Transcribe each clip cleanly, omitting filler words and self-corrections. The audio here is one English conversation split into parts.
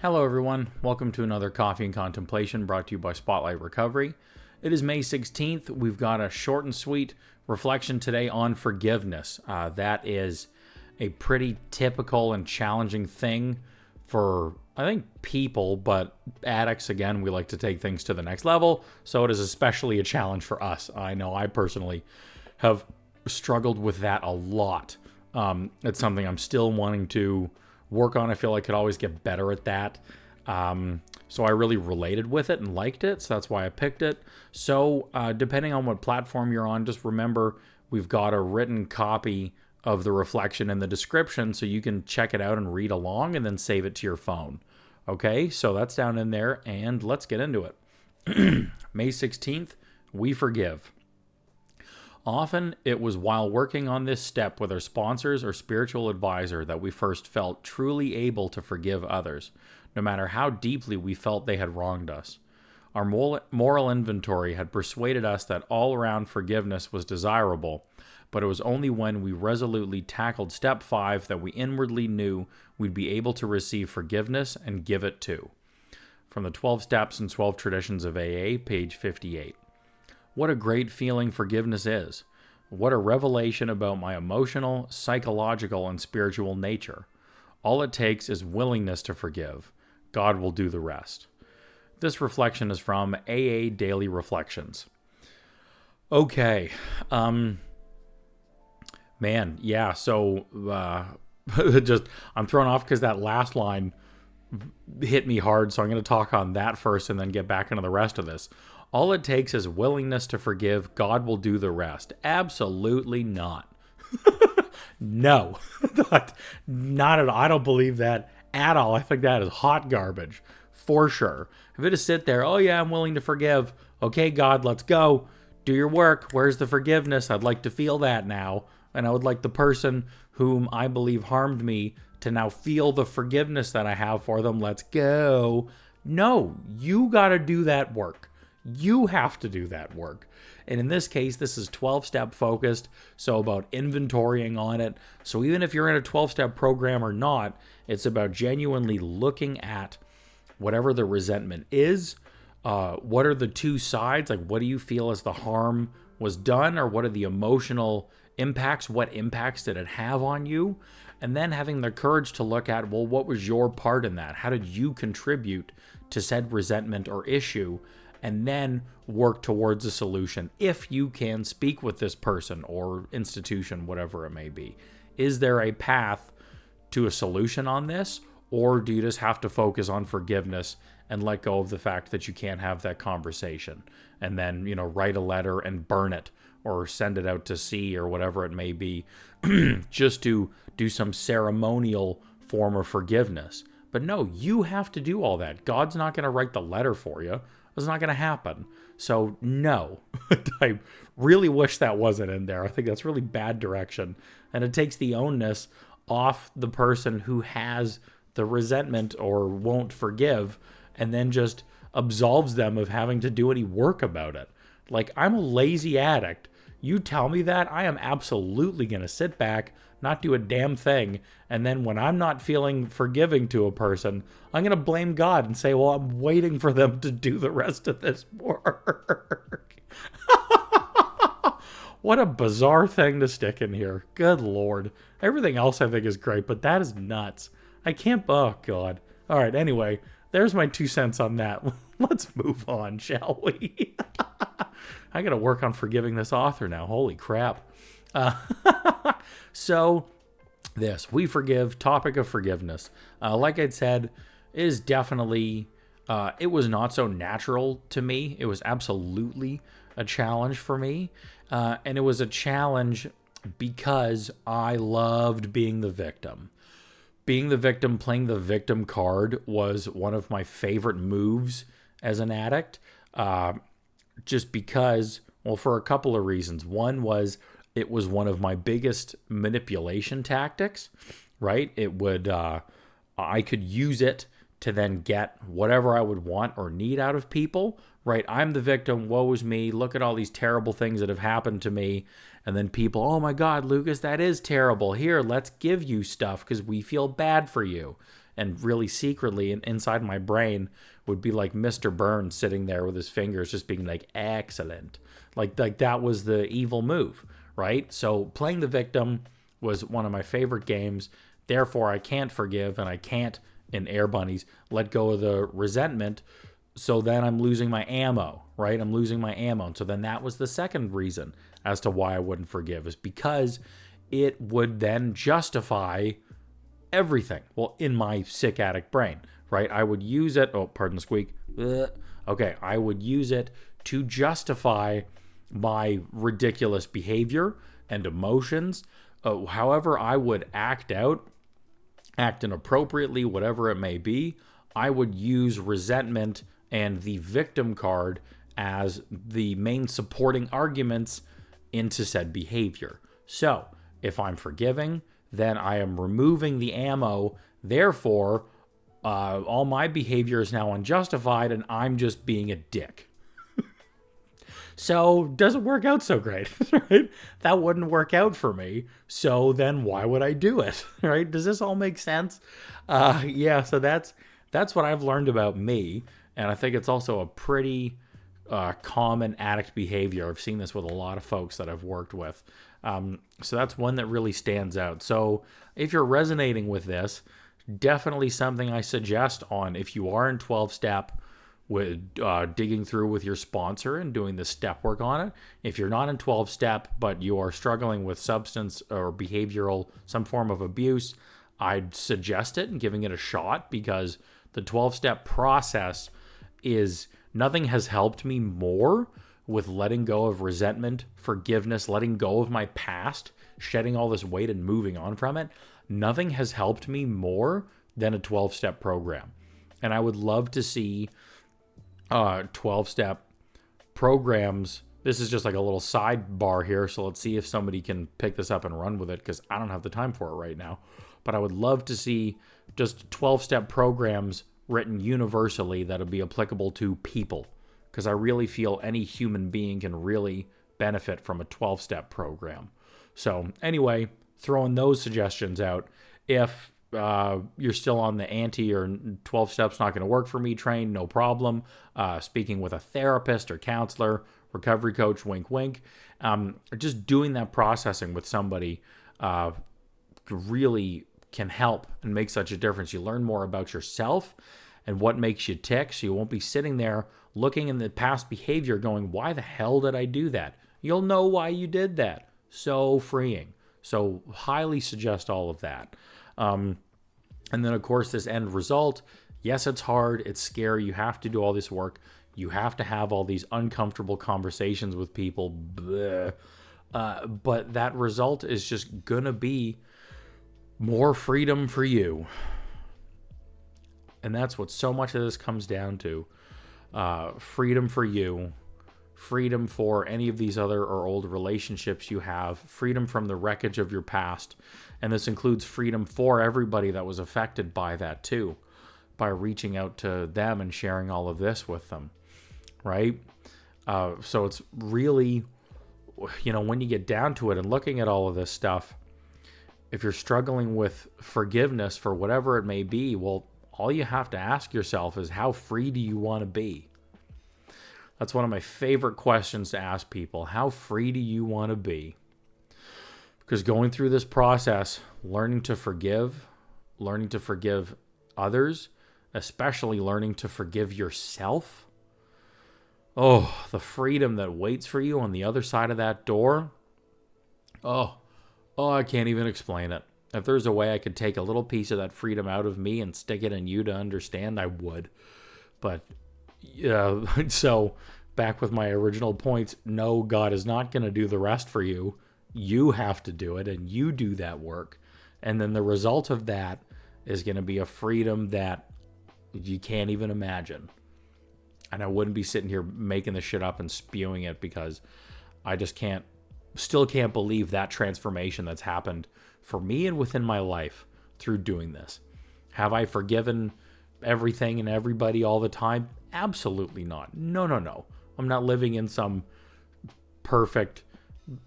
Hello, everyone. Welcome to another Coffee and Contemplation brought to you by Spotlight Recovery. It is May 16th. We've got a short and sweet reflection today on forgiveness. That is a pretty typical and challenging thing for, I think, people, but addicts, again, we like to take things to the next level, so it is especially a challenge for us. I know I personally have struggled with that a lot. It's something I'm still wanting to work on. I feel I could always get better at that. So I really related with it and liked it, so that's why I picked it. So depending on what platform you're on, just remember we've got a written copy of the reflection in the description so you can check it out and read along and then save it to your phone. Okay, so that's down in there, and let's get into it. May 16th, we forgive. Often, it was while working on this step with our sponsors or spiritual advisor that we first felt truly able to forgive others, no matter how deeply we felt they had wronged us. Our moral inventory had persuaded us that all-around forgiveness was desirable, but it was only when we resolutely tackled step 5 that we inwardly knew we'd be able to receive forgiveness and give it too. From the 12 Steps and 12 Traditions of AA, page 58. What a great feeling forgiveness is. What a revelation about my emotional, psychological, and spiritual nature. All it takes is willingness to forgive. God will do the rest. This reflection is from AA Daily Reflections. Okay. Man, yeah, so I'm thrown off because that last line hit me hard, so I'm going to talk on that first and then get back into the rest of this. All it takes is willingness to forgive. God will do the rest. Absolutely not. No. Not at all. I don't believe that at all. I think that is hot garbage. For sure. If it is sit there, oh yeah, I'm willing to forgive. Okay, God, let's go. Do your work. Where's the forgiveness? I'd like to feel that now. And I would like the person whom I believe harmed me to now feel the forgiveness that I have for them. Let's go. No, you got to do that work. You have to do that work. And in this case, this is 12-step focused, so about inventorying on it. So even if you're in a 12-step program or not, it's about genuinely looking at whatever the resentment is. What are the two sides? Like, what do you feel as the harm was done, or what are the emotional impacts? What impacts did it have on you? And then having the courage to look at, well, what was your part in that? How did you contribute to said resentment or issue? And then work towards a solution if you can speak with this person or institution, whatever it may be. Is there a path to a solution on this, or do you just have to focus on forgiveness and let go of the fact that you can't have that conversation and then, write a letter and burn it or send it out to sea or whatever it may be just to do some ceremonial form of forgiveness? But no, you have to do all that. God's not going to write the letter for you. It's not going to happen. So no, I really wish that wasn't in there. I think that's really bad direction. And it takes the onus off the person who has the resentment or won't forgive, and then just absolves them of having to do any work about it. Like, I'm a lazy addict. You tell me that, I am absolutely going to sit back, not do a damn thing, and then when I'm not feeling forgiving to a person, I'm going to blame God and say, well, I'm waiting for them to do the rest of this work. What a bizarre thing to stick in here. Good Lord. Everything else I think is great, but that is nuts. I can't, oh God. All right, anyway, there's my 2 cents on that. Let's move on, shall we? I got to work on forgiving this author now. Holy crap. So we forgive, topic of forgiveness. Like I'd said, is definitely, it was not so natural to me. It was absolutely a challenge for me. And it was a challenge because I loved being the victim. Being the victim, playing the victim card was one of my favorite moves as an addict. Just because, well, for a couple of reasons. One was it was one of my biggest manipulation tactics, right? It would, I could use it to then get whatever I would want or need out of people, right? I'm the victim, woe is me, look at all these terrible things that have happened to me. And then people, oh my God, Lucas, that is terrible. Here, let's give you stuff because we feel bad for you. And really secretly inside my brain would be like Mr. Burns sitting there with his fingers just being like, excellent. Like that was the evil move, right? So playing the victim was one of my favorite games. Therefore, I can't forgive and I can't, in Air Bunnies, let go of the resentment. So then I'm losing my ammo, right? I'm losing my ammo. And so then that was the second reason as to why I wouldn't forgive, is because it would then justify everything. Well, in my sick addict brain, right? I would use it. Oh, pardon the squeak. Okay. I would use it to justify my ridiculous behavior and emotions. However I would act inappropriately, whatever it may be, I would use resentment and the victim card as the main supporting arguments into said behavior. So if I'm forgiving, then I am removing the ammo. Therefore, all my behavior is now unjustified and I'm just being a dick. So doesn't work out so great, right? That wouldn't work out for me. So then why would I do it, right? Does this all make sense? Yeah, so that's what I've learned about me. And I think it's also a pretty common addict behavior. I've seen this with a lot of folks that I've worked with. So that's one that really stands out. So if you're resonating with this, definitely something I suggest on if you are in 12-step, with digging through with your sponsor and doing the step work on it. If you're not in 12-step, but you are struggling with substance or behavioral, some form of abuse, I'd suggest it and giving it a shot, because the 12-step process is, nothing has helped me more with letting go of resentment, forgiveness, letting go of my past, shedding all this weight and moving on from it. Nothing has helped me more than a 12-step program. And I would love to see 12-step programs. This is just like a little sidebar here, so let's see if somebody can pick this up and run with it, because I don't have the time for it right now. But I would love to see just 12-step programs written universally that would be applicable to people, because I really feel any human being can really benefit from a 12-step program. So anyway, throwing those suggestions out. If you're still on the anti or 12 steps not going to work for me train, no problem. Speaking with a therapist or counselor, recovery coach, wink, wink. Just doing that processing with somebody really can help and make such a difference. You learn more about yourself and what makes you tick, so you won't be sitting there looking in the past behavior going, why the hell did I do that? You'll know why you did that. So freeing. So highly suggest all of that. And then, of course, this end result, yes, it's hard. It's scary. You have to do all this work. You have to have all these uncomfortable conversations with people. But that result is just going to be more freedom for you. And that's what so much of this comes down to. Freedom for you. Freedom for any of these other or old relationships you have. Freedom from the wreckage of your past. And this includes freedom for everybody that was affected by that too, by reaching out to them and sharing all of this with them, right? So it's really, when you get down to it and looking at all of this stuff, if you're struggling with forgiveness for whatever it may be, well, all you have to ask yourself is, how free do you want to be? That's one of my favorite questions to ask people. How free do you want to be? Because going through this process, learning to forgive others, especially learning to forgive yourself, oh, the freedom that waits for you on the other side of that door, oh, I can't even explain it. If there's a way I could take a little piece of that freedom out of me and stick it in you to understand, I would. But, so back with my original points, no, God is not going to do the rest for you. You have to do it, and you do that work. And then the result of that is going to be a freedom that you can't even imagine. And I wouldn't be sitting here making this shit up and spewing it, because I just still can't believe that transformation that's happened for me and within my life through doing this. Have I forgiven everything and everybody all the time? Absolutely not. No. I'm not living in some perfect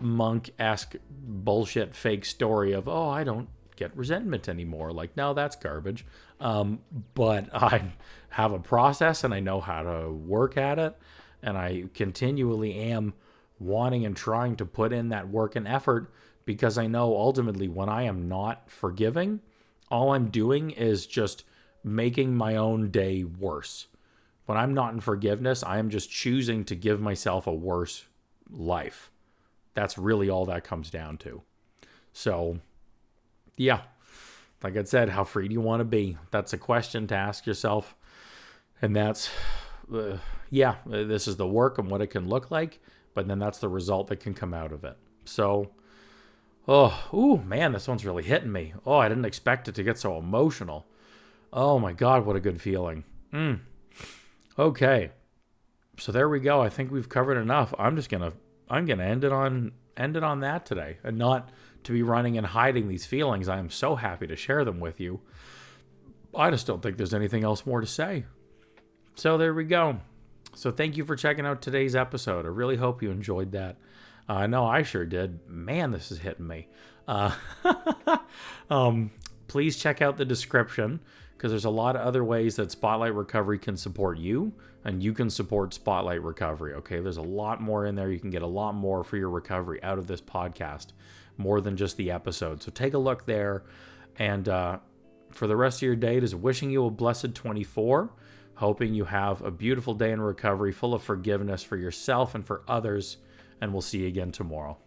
monk-esque bullshit fake story of, I don't get resentment anymore. Like, no, that's garbage. But I have a process and I know how to work at it. And I continually am wanting and trying to put in that work and effort, because I know ultimately when I am not forgiving, all I'm doing is just making my own day worse. When I'm not in forgiveness, I am just choosing to give myself a worse life. That's really all that comes down to. So, yeah, like I said, how free do you want to be? That's a question to ask yourself. And that's, this is the work and what it can look like, but then that's the result that can come out of it. So, man, this one's really hitting me. Oh, I didn't expect it to get so emotional. Oh my God, what a good feeling. Okay. So there we go. I think we've covered enough. I'm gonna end it on that today, and not to be running and hiding these feelings. I am so happy to share them with you. I just don't think there's anything else more to say. So there we go. So thank you for checking out today's episode. I really hope you enjoyed that. I know I sure did. Man, this is hitting me. Please check out the description, because there's a lot of other ways that Spotlight Recovery can support you, and you can support Spotlight Recovery, okay? There's a lot more in there. You can get a lot more for your recovery out of this podcast, more than just the episode. So take a look there. And for the rest of your day, it is wishing you a blessed 24, hoping you have a beautiful day in recovery, full of forgiveness for yourself and for others, and we'll see you again tomorrow.